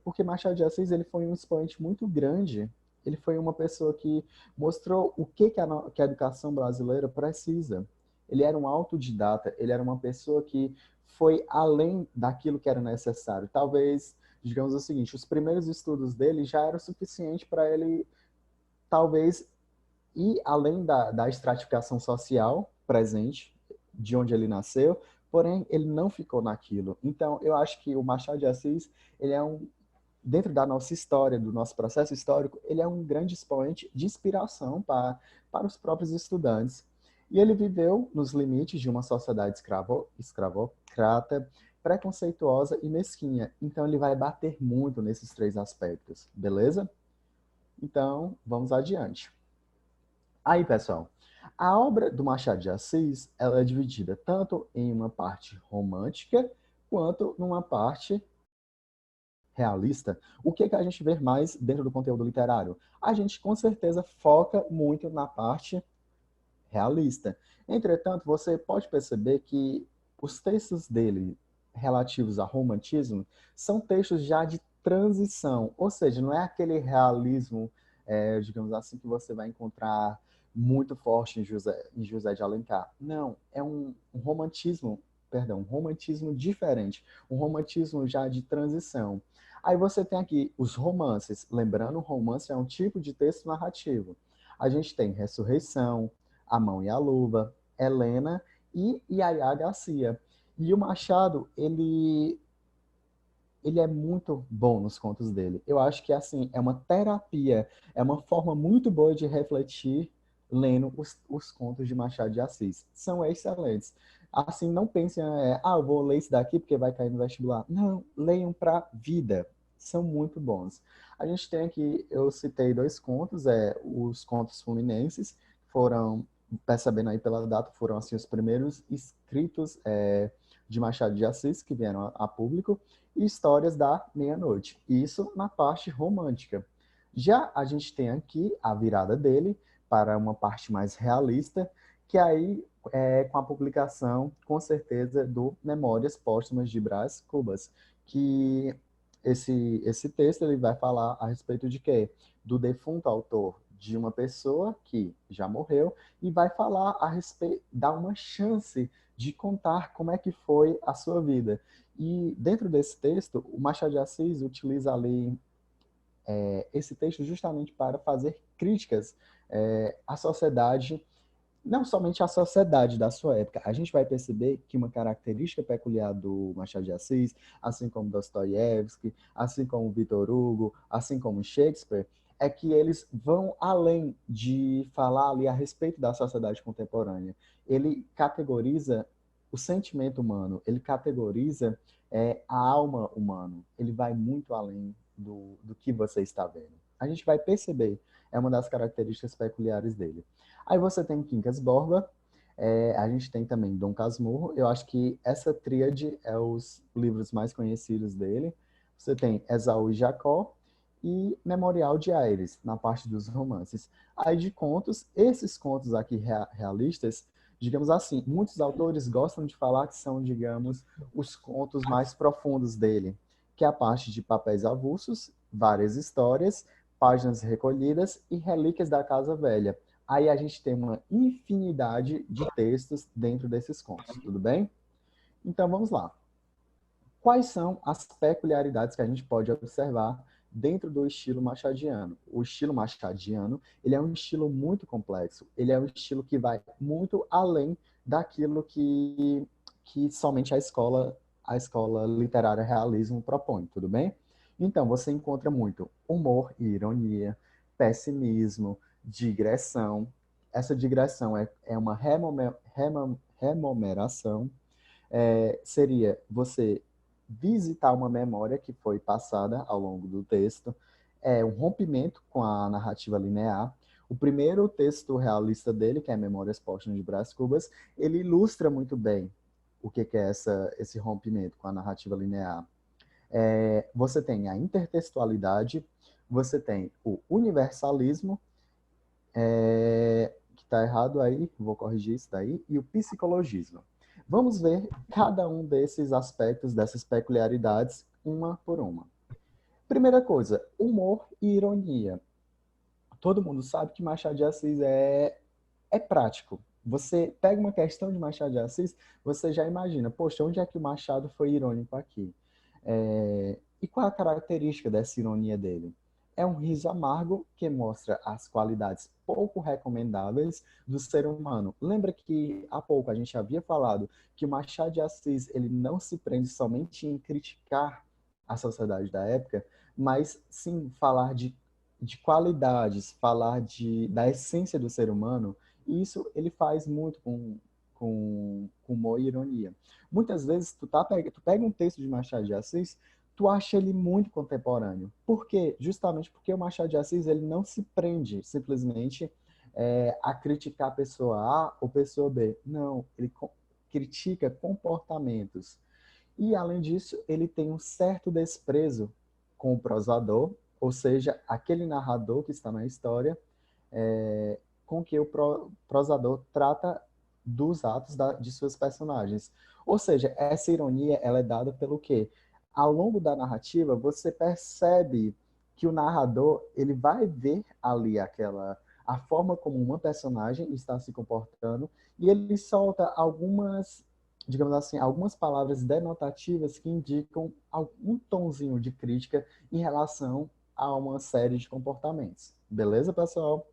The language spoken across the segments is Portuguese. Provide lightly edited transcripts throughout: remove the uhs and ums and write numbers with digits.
Porque Machado de Assis ele foi um expoente muito grande. Ele foi uma pessoa que mostrou o que, que a educação brasileira precisa. Ele era um autodidata, ele era uma pessoa que foi além daquilo que era necessário. Talvez, digamos o seguinte, os primeiros estudos dele já eram suficiente para ele, talvez, ir além da estratificação social presente, de onde ele nasceu, porém, ele não ficou naquilo. Então, eu acho que o Machado de Assis, ele é um dentro da nossa história, do nosso processo histórico, ele é um grande expoente de inspiração para os próprios estudantes. E ele viveu nos limites de uma sociedade escravocrata, preconceituosa e mesquinha. Então, ele vai bater muito nesses três aspectos, beleza? Então, vamos adiante. Aí, pessoal, a obra do Machado de Assis, ela é dividida tanto em uma parte romântica quanto numa parte realista, o que a gente vê mais dentro do conteúdo literário? A gente com certeza foca muito na parte realista. Entretanto, você pode perceber que os textos dele relativos ao romantismo são textos já de transição, ou seja, não é aquele realismo, digamos assim, que você vai encontrar muito forte em José de Alencar. Não, é um romantismo, perdão, um romantismo diferente, um romantismo já de transição. Aí você tem aqui os romances, lembrando, o romance é um tipo de texto narrativo. A gente tem Ressurreição, A Mão e a Luva, Helena e Yaya Garcia. E o Machado, ele é muito bom nos contos dele. Eu acho que assim é uma terapia, é uma forma muito boa de refletir lendo os contos de Machado de Assis. São excelentes. Assim, não pensem, eu vou ler isso daqui porque vai cair no vestibular. Não, leiam para vida. São muito bons. A gente tem aqui, eu citei dois contos, os contos fluminenses, foram, percebendo aí pela data, foram assim os primeiros escritos de Machado de Assis que vieram a público e Histórias da Meia-Noite. Isso na parte romântica. Já a gente tem aqui a virada dele para uma parte mais realista, que aí é com a publicação, com certeza, do Memórias Póstumas de Brás Cubas, que esse texto ele vai falar a respeito de quê? Do defunto autor, de uma pessoa que já morreu, e vai falar a respeito, dar uma chance de contar como é que foi a sua vida. E dentro desse texto, o Machado de Assis utiliza ali esse texto justamente para fazer críticas à sociedade, não somente à sociedade da sua época. A gente vai perceber que uma característica peculiar do Machado de Assis, assim como Dostoiévski, assim como Victor Hugo, assim como Shakespeare, é que eles vão além de falar ali a respeito da sociedade contemporânea. Ele categoriza o sentimento humano, ele categoriza a alma humana. Ele vai muito além do que você está vendo. A gente vai perceber, é uma das características peculiares dele. Aí você tem Quincas Borba, a gente tem também Dom Casmurro. Eu acho que essa tríade é os livros mais conhecidos dele. Você tem Esaú e Jacó e Memorial de Aires, na parte dos romances. Aí de contos, esses contos aqui realistas, digamos assim, muitos autores gostam de falar que são, digamos, os contos mais profundos dele, que é a parte de papéis avulsos, várias histórias, páginas recolhidas e relíquias da Casa Velha. Aí a gente tem uma infinidade de textos dentro desses contos, tudo bem? Então vamos lá. Quais são as peculiaridades que a gente pode observar dentro do estilo machadiano? O estilo machadiano, ele é um estilo muito complexo, ele é um estilo que vai muito além daquilo que somente a escola literária realismo propõe, tudo bem? Então, você encontra muito humor e ironia, pessimismo, digressão. Essa digressão é uma rememoração, seria você visitar uma memória que foi passada ao longo do texto, um rompimento com a narrativa linear. O primeiro texto realista dele, que é Memórias Póstumas de Brás Cubas, ele ilustra muito bem o que é esse rompimento com a narrativa linear. Você tem a intertextualidade, você tem o universalismo, que está errado aí, vou corrigir isso daí, e o psicologismo. Vamos ver cada um desses aspectos, dessas peculiaridades, uma por uma. Primeira coisa, humor e ironia. Todo mundo sabe que Machado de Assis é prático. Você pega uma questão de Machado de Assis, você já imagina, poxa, onde é que o Machado foi irônico aqui? E qual a característica dessa ironia dele? É um riso amargo que mostra as qualidades pouco recomendáveis do ser humano. Lembra que há pouco a gente havia falado que o Machado de Assis ele não se prende somente em criticar a sociedade da época, mas sim falar de qualidades, falar da essência do ser humano. E isso ele faz muito com humor e ironia. Muitas vezes tu pega um texto de Machado de Assis, tu acha ele muito contemporâneo. Por quê? Justamente porque o Machado de Assis ele não se prende simplesmente a criticar a pessoa A ou pessoa B. Não, ele critica comportamentos. E, além disso, ele tem um certo desprezo com o prosador, ou seja, aquele narrador que está na história, com que o prosador trata dos atos de suas personagens. Ou seja, essa ironia ela é dada pelo quê? Ao longo da narrativa, você percebe que o narrador ele vai ver ali a forma como uma personagem está se comportando e ele solta algumas, digamos assim, algumas palavras denotativas que indicam um tonzinho de crítica em relação a uma série de comportamentos. Beleza, pessoal?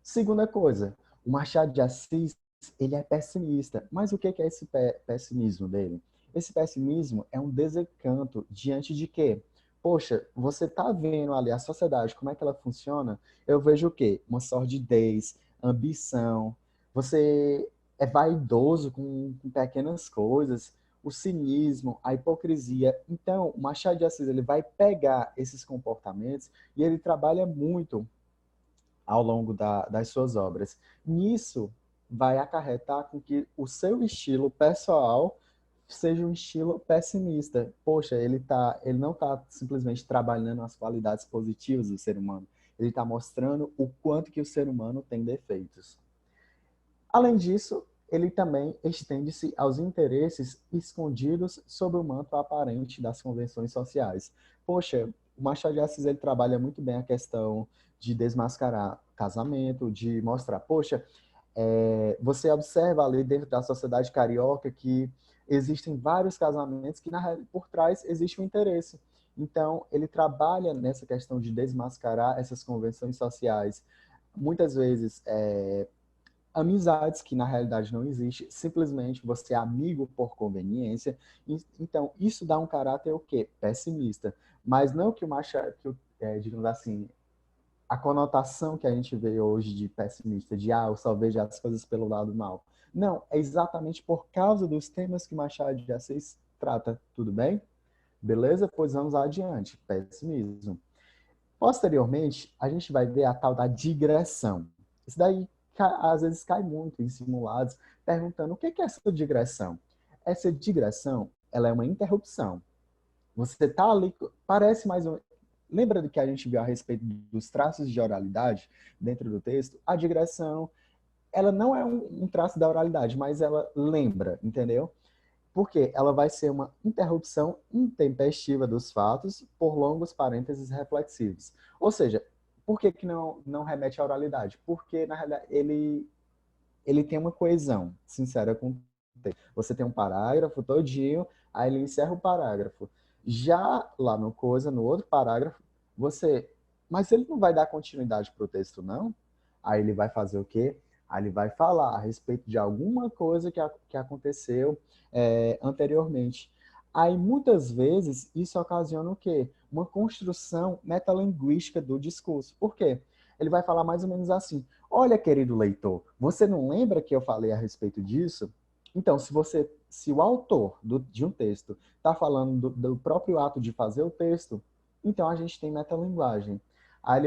Segunda coisa, o Machado de Assis, ele é pessimista. Mas o que é esse pessimismo dele? Esse pessimismo é um desencanto diante de quê? Poxa, você tá vendo ali a sociedade, como é que ela funciona? Eu vejo o quê? Uma sordidez, ambição, você é vaidoso com pequenas coisas, o cinismo, a hipocrisia. Então, o Machado de Assis, ele vai pegar esses comportamentos e ele trabalha muito ao longo das suas obras. Nisso, vai acarretar com que o seu estilo pessoal seja um estilo pessimista. Poxa, ele não está simplesmente trabalhando as qualidades positivas do ser humano. Ele está mostrando o quanto que o ser humano tem defeitos. Além disso, ele também estende-se aos interesses escondidos sob o manto aparente das convenções sociais. Poxa, o Machado de Assis ele trabalha muito bem a questão de desmascarar casamento, de mostrar, poxa, você observa ali dentro da sociedade carioca que existem vários casamentos que por trás existe um interesse. Então, ele trabalha nessa questão de desmascarar essas convenções sociais. Muitas vezes, amizades que na realidade não existe, simplesmente você é amigo por conveniência. Então, isso dá um caráter o quê? Pessimista. Mas não que o Machado, digamos assim, a conotação que a gente vê hoje de pessimista, de eu só vejo as coisas pelo lado mal. Não, é exatamente por causa dos temas que Machado de Assis trata, tudo bem? Beleza? Pois vamos adiante. Pessimismo. Posteriormente, a gente vai ver a tal da digressão. Isso daí às vezes cai muito em simulados, perguntando o que é essa digressão. Essa digressão, ela é uma interrupção. Você está ali, parece mais um. Lembra do que a gente viu a respeito dos traços de oralidade dentro do texto? A digressão, ela não é um traço da oralidade, mas ela lembra, entendeu? Porque ela vai ser uma interrupção intempestiva dos fatos por longos parênteses reflexivos. Ou seja, por que não remete à oralidade? Porque, na realidade, ele tem uma coesão sincera com o texto. Você tem um parágrafo todinho, aí ele encerra o parágrafo. Já lá no outro parágrafo, você... Mas ele não vai dar continuidade para o texto, não? Aí ele vai fazer o quê? Aí ele vai falar a respeito de alguma coisa que aconteceu anteriormente. Aí, muitas vezes, isso ocasiona o quê? Uma construção metalinguística do discurso. Por quê? Ele vai falar mais ou menos assim: olha, querido leitor, você não lembra que eu falei a respeito disso? Então, se o autor de um texto está falando do próprio ato de fazer o texto, então a gente tem metalinguagem. Aí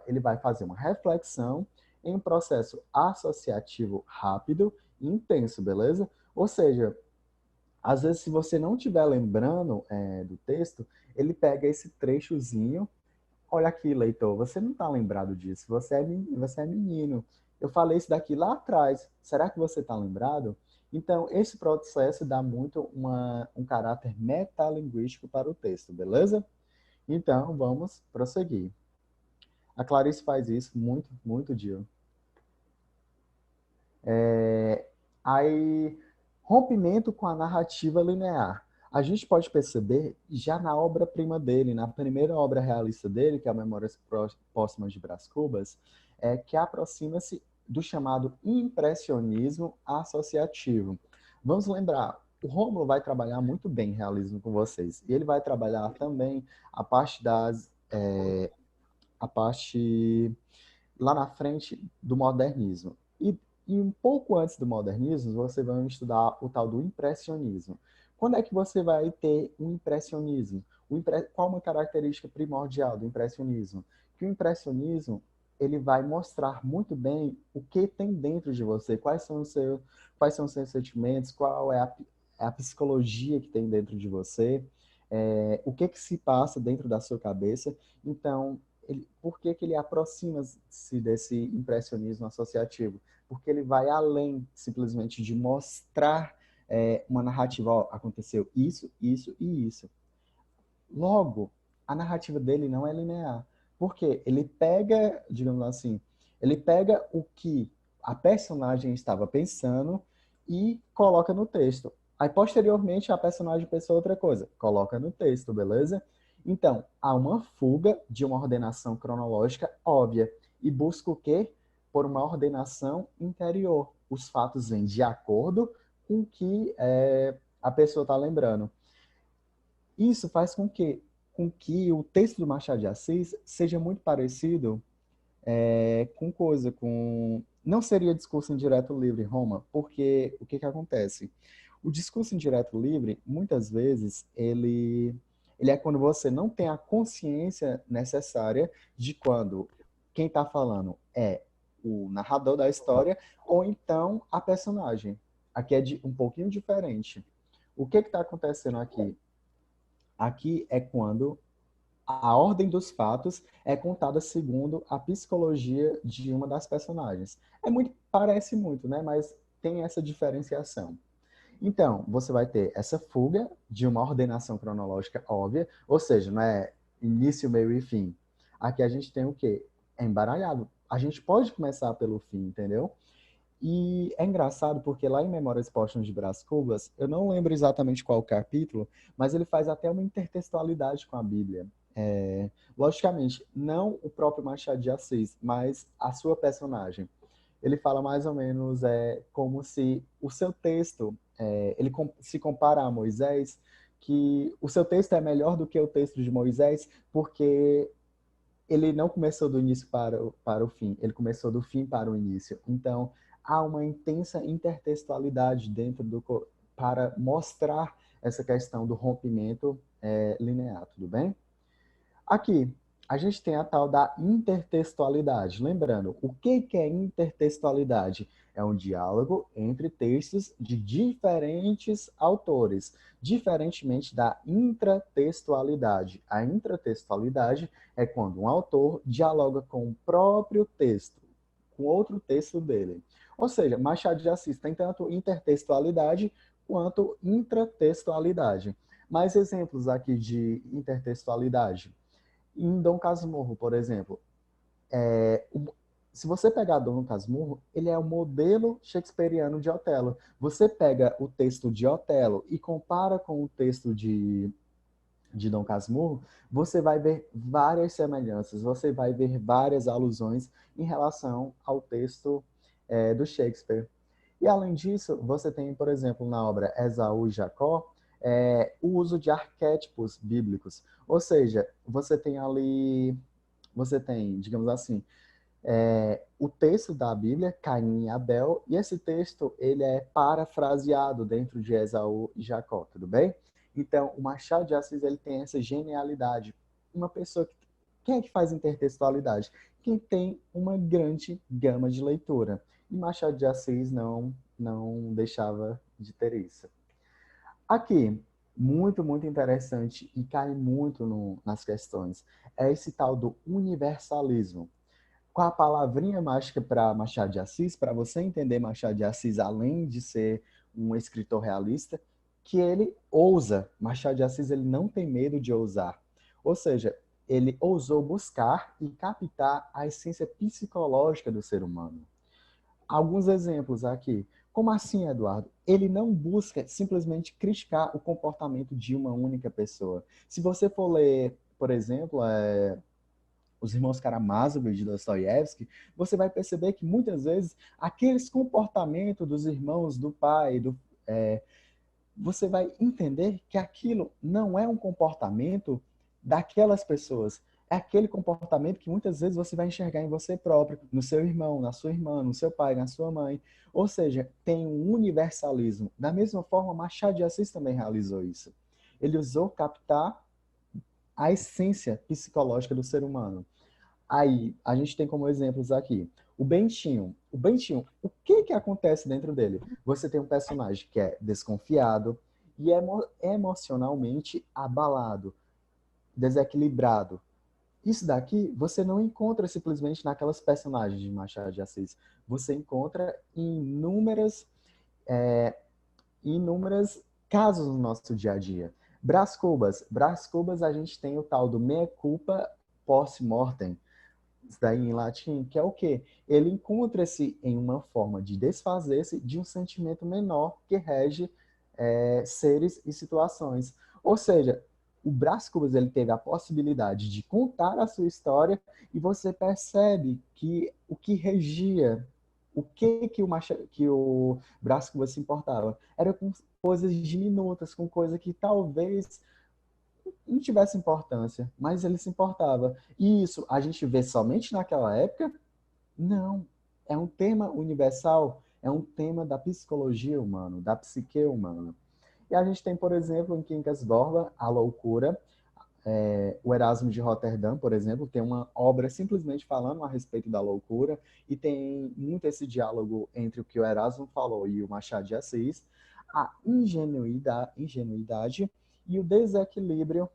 ele vai fazer uma reflexão em um processo associativo rápido e intenso, beleza? Ou seja, às vezes, se você não estiver lembrando do texto, ele pega esse trechozinho. Olha aqui, leitor, você não está lembrado disso, você é menino. Eu falei isso daqui lá atrás, será que você está lembrado? Então, esse processo dá muito um caráter metalinguístico para o texto, beleza? Então, vamos prosseguir. A Clarice faz isso muito, muito, Dio. Aí, rompimento com a narrativa linear. A gente pode perceber já na obra-prima dele, na primeira obra realista dele, que é a Memórias Póstumas de Brás Cubas, que aproxima-se do chamado impressionismo associativo. Vamos lembrar, o Rômulo vai trabalhar muito bem realismo com vocês. E ele vai trabalhar também a parte a parte lá na frente do modernismo. E um pouco antes do modernismo, você vai estudar o tal do impressionismo. Quando é que você vai ter um impressionismo? Qual uma característica primordial do impressionismo? Que o impressionismo ele vai mostrar muito bem o que tem dentro de você, quais são os seus sentimentos, qual é a psicologia que tem dentro de você, o que que se passa dentro da sua cabeça. Então, por que que ele aproxima-se desse impressionismo associativo? Porque ele vai além simplesmente de mostrar uma narrativa, ó, aconteceu isso, isso e isso. Logo, a narrativa dele não é linear. Porque ele pega, digamos assim, ele pega o que a personagem estava pensando e coloca no texto. Aí, posteriormente, a personagem pensou outra coisa, coloca no texto, beleza? Então, há uma fuga de uma ordenação cronológica óbvia e busca o quê? Por uma ordenação interior. Os fatos vêm de acordo com o que a pessoa está lembrando. Isso faz com que o texto do Machado de Assis seja muito parecido com coisa, com... Não seria discurso indireto livre, Roma, porque o que que acontece? O discurso indireto livre, muitas vezes, ele é quando você não tem a consciência necessária de quando quem está falando é o narrador da história ou então a personagem. Aqui é um pouquinho diferente. O que está acontecendo aqui? Aqui é quando a ordem dos fatos é contada segundo a psicologia de uma das personagens. Parece muito, né? Mas tem essa diferenciação. Então, você vai ter essa fuga de uma ordenação cronológica óbvia, ou seja, não é início, meio e fim. Aqui a gente tem o quê? É embaralhado. A gente pode começar pelo fim, entendeu? E é engraçado porque lá em Memórias Póstumas de Brás Cubas, eu não lembro exatamente qual capítulo, mas ele faz até uma intertextualidade com a Bíblia. Logicamente, não o próprio Machado de Assis, mas a sua personagem. Ele fala mais ou menos como se o seu texto, se compara a Moisés, que o seu texto é melhor do que o texto de Moisés, porque ele não começou do início para o fim, ele começou do fim para o início. Então, há uma intensa intertextualidade para mostrar essa questão do rompimento linear, tudo bem? Aqui, a gente tem a tal da intertextualidade. Lembrando, o que é intertextualidade? É um diálogo entre textos de diferentes autores, diferentemente da intratextualidade. A intratextualidade é quando um autor dialoga com o próprio texto, com outro texto dele. Ou seja, Machado de Assis tem tanto intertextualidade quanto intratextualidade. Mais exemplos aqui de intertextualidade. Em Dom Casmurro, por exemplo, se você pegar Dom Casmurro, ele é o modelo shakespeariano de Otelo. Você pega o texto de Otelo e compara com o texto de Dom Casmurro, você vai ver várias semelhanças, você vai ver várias alusões em relação ao texto do Shakespeare. E além disso, você tem, por exemplo, na obra Esaú e Jacó, o uso de arquétipos bíblicos. Ou seja, você tem, digamos assim, o texto da Bíblia, Caim e Abel, e esse texto ele é parafraseado dentro de Esaú e Jacó, tudo bem? Então, o Machado de Assis ele tem essa genialidade. Uma pessoa que... Quem é que faz intertextualidade? Quem tem uma grande gama de leitura. E Machado de Assis não deixava de ter isso. Aqui, muito, muito interessante e cai muito nas questões, é esse tal do universalismo. Com a palavrinha mágica para Machado de Assis, para você entender Machado de Assis, além de ser um escritor realista, que ele ousa. Machado de Assis ele não tem medo de ousar. Ou seja, ele ousou buscar e captar a essência psicológica do ser humano. Alguns exemplos aqui. Como assim, Eduardo? Ele não busca simplesmente criticar o comportamento de uma única pessoa. Se você for ler, por exemplo, Os Irmãos Karamazov de Dostoiévski, você vai perceber que muitas vezes aqueles comportamentos dos irmãos, do pai, você vai entender que aquilo não é um comportamento daquelas pessoas. É aquele comportamento que muitas vezes você vai enxergar em você próprio, no seu irmão, na sua irmã, no seu pai, na sua mãe. Ou seja, tem um universalismo. Da mesma forma, Machado de Assis também realizou isso. Ele usou captar a essência psicológica do ser humano. Aí, a gente tem como exemplos aqui o Bentinho. O Bentinho, o que que acontece dentro dele? Você tem um personagem que é desconfiado e emocionalmente abalado, desequilibrado. Isso daqui você não encontra simplesmente naquelas personagens de Machado de Assis. Você encontra em inúmeras casos no nosso dia a dia. Brás Cubas. Brás Cubas a gente tem o tal do mea culpa post-mortem, isso daí em latim, que é o quê? Ele encontra-se em uma forma de desfazer-se de um sentimento menor que rege seres e situações. Ou seja, o Brás Cubas ele teve a possibilidade de contar a sua história e você percebe que o que regia, o que o Brás Cubas se importava, era com coisas diminutas, com coisas que talvez não tivesse importância, mas ele se importava. E isso a gente vê somente naquela época? Não. É um tema universal, é um tema da psicologia humana, da psique humana. E a gente tem, por exemplo, em Quincas Borba, A Loucura, o Erasmo de Roterdã, por exemplo, tem uma obra simplesmente falando a respeito da loucura, e tem muito esse diálogo entre o que o Erasmo falou e o Machado de Assis, a ingenuidade e o desequilíbrio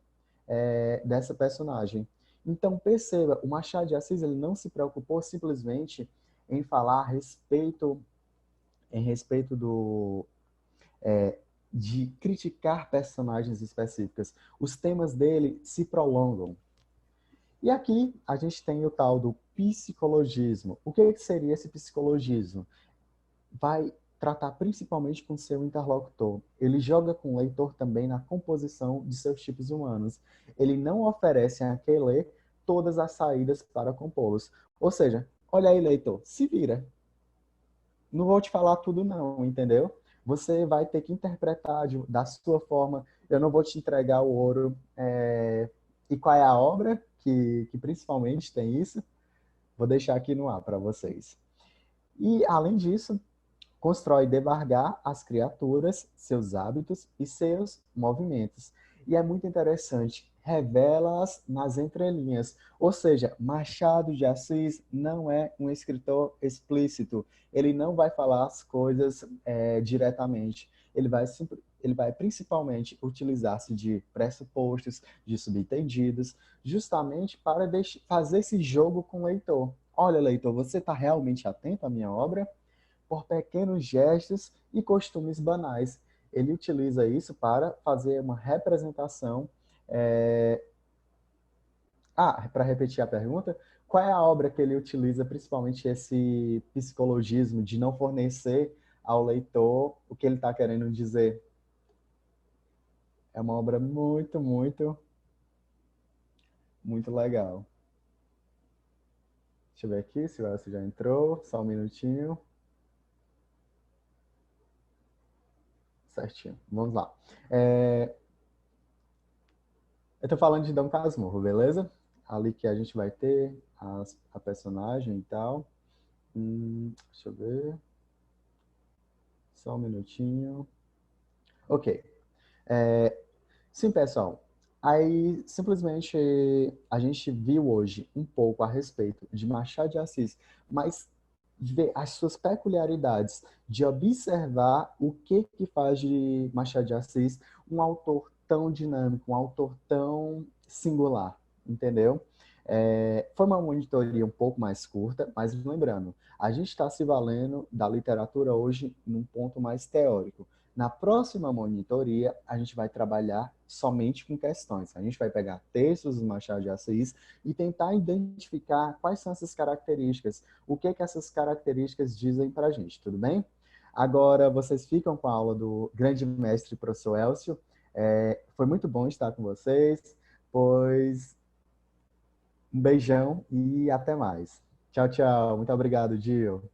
dessa personagem. Então, perceba, o Machado de Assis ele não se preocupou simplesmente em falar em respeito de criticar personagens específicas. Os temas dele se prolongam. E aqui a gente tem o tal do psicologismo. O que seria esse psicologismo? Vai tratar principalmente com seu interlocutor. Ele joga com o leitor também na composição de seus tipos humanos. Ele não oferece a quem lê todas as saídas para compô-los. Ou seja, olha aí, leitor, se vira. Não vou te falar tudo não, entendeu? Você vai ter que interpretar da sua forma. Eu não vou te entregar o ouro. E qual é a obra que principalmente tem isso? Vou deixar aqui no ar para vocês. E, além disso, constrói devagar as criaturas, seus hábitos e seus movimentos. E é muito interessante, revela-as nas entrelinhas. Ou seja, Machado de Assis não é um escritor explícito. Ele não vai falar as coisas diretamente. Ele vai principalmente utilizar-se de pressupostos, de subentendidos, justamente para fazer esse jogo com o leitor. Olha, leitor, você está realmente atento à minha obra? Por pequenos gestos e costumes banais. Ele utiliza isso para fazer uma representação. Para repetir a pergunta, qual é a obra que ele utiliza principalmente esse psicologismo de não fornecer ao leitor o que ele está querendo dizer? É uma obra muito, muito, muito legal. Deixa eu ver aqui se você já entrou, só um minutinho. Certinho, vamos lá. Eu tô falando de Dom Casmurro, beleza? Ali que a gente vai ter a personagem e tal. Deixa eu ver. Só um minutinho. Ok. Sim, pessoal. Aí, simplesmente, a gente viu hoje um pouco a respeito de Machado de Assis, mas de ver as suas peculiaridades, de observar o que faz de Machado de Assis um autor tão dinâmico, um autor tão singular, entendeu? Foi uma monitoria um pouco mais curta, mas lembrando, a gente está se valendo da literatura hoje num ponto mais teórico. Na próxima monitoria, a gente vai trabalhar somente com questões. A gente vai pegar textos do Machado de Assis e tentar identificar quais são essas características, o que essas características dizem para a gente, tudo bem? Agora, vocês ficam com a aula do grande mestre professor Elcio. Foi muito bom estar com vocês, pois um beijão e até mais. Tchau, tchau. Muito obrigado, Gil.